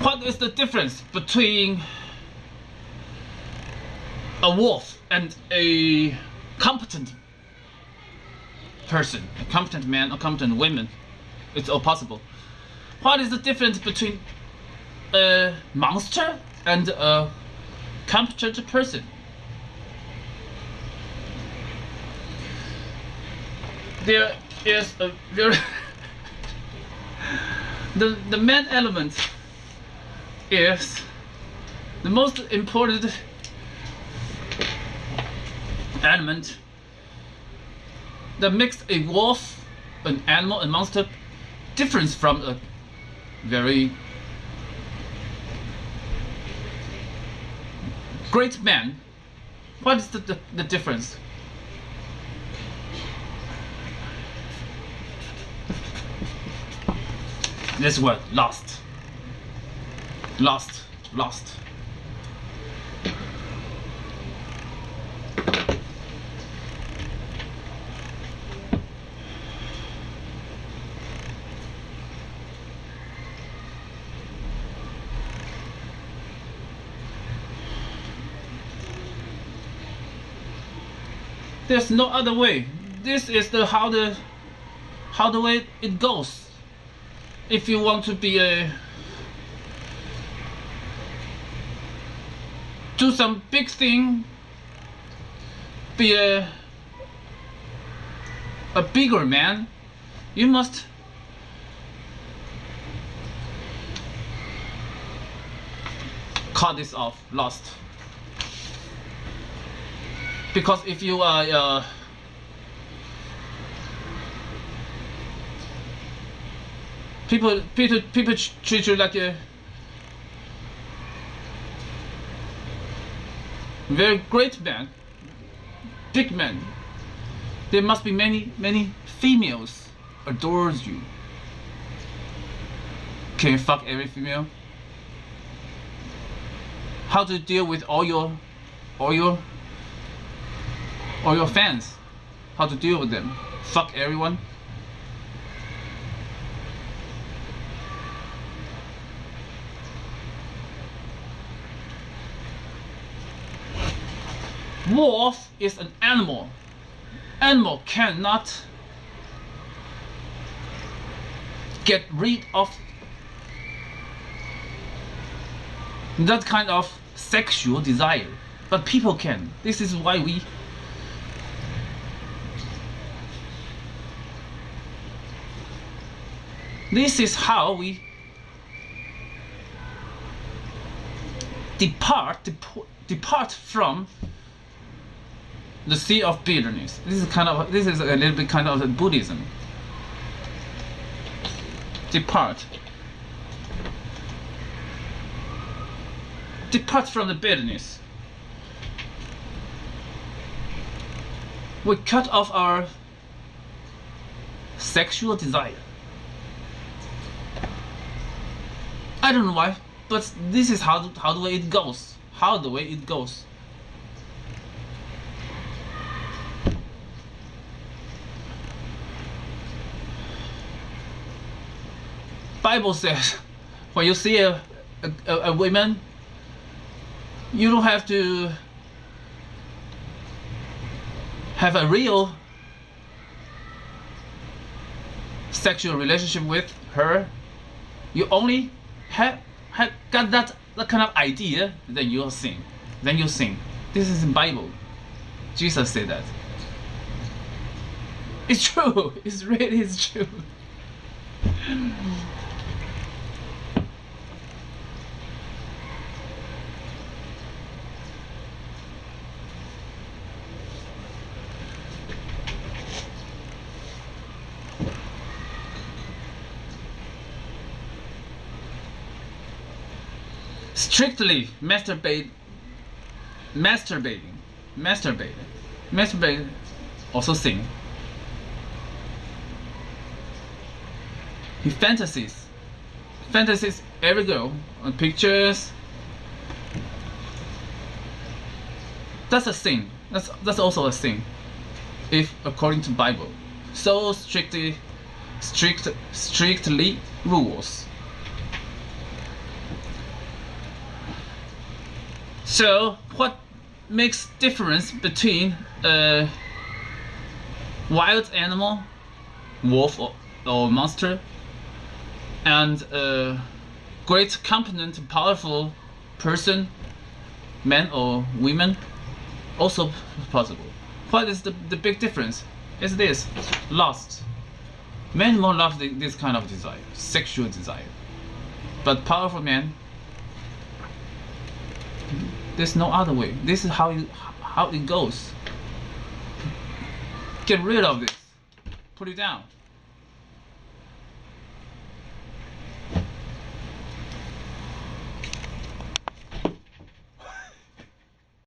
What is the difference between a wolf and a competent person, a competent man, a competent woman? It's all possible. What is the difference between a monster and a competent person? There is a very the main element is the most important element that makes a wolf, an animal, a monster different from a very great man. What is the difference? This word, lost. Lost. Lost. There's no other way. This is how the way it goes. If you want to be do some big thing, be a bigger man, you must cut this off, lost. Because if you are people treat you like a very great man, big man. There must be many females adores you. Can you fuck every female? How to deal with all your fans? How to deal with them? Fuck everyone? Wolf is an animal. Animal cannot get rid of that kind of sexual desire, but people can. This is why we this is how we depart from the sea of bitterness. This is a little bit kind of Buddhism. Depart from the bitterness. We cut off our sexual desire. I don't know why, but this is how the way it goes. How the way it goes. Bible says, when you see a woman, you don't have to have a real sexual relationship with her. You only have got that kind of idea, then you'll sin. Then you sin. This is in Bible. Jesus said that. It's true. It's really true. Strictly masturbating, also sin. He fantasies every girl on pictures. That's a sin. That's also a sin, if according to Bible. So strictly rules. So what makes difference between a wild animal, wolf or monster, and a great, competent, powerful person, man or women? Also possible. What is the big difference? Is this lust. Men more love this kind of desire, sexual desire. But powerful men, there's no other way. This is how it goes. Get rid of this. Put it down.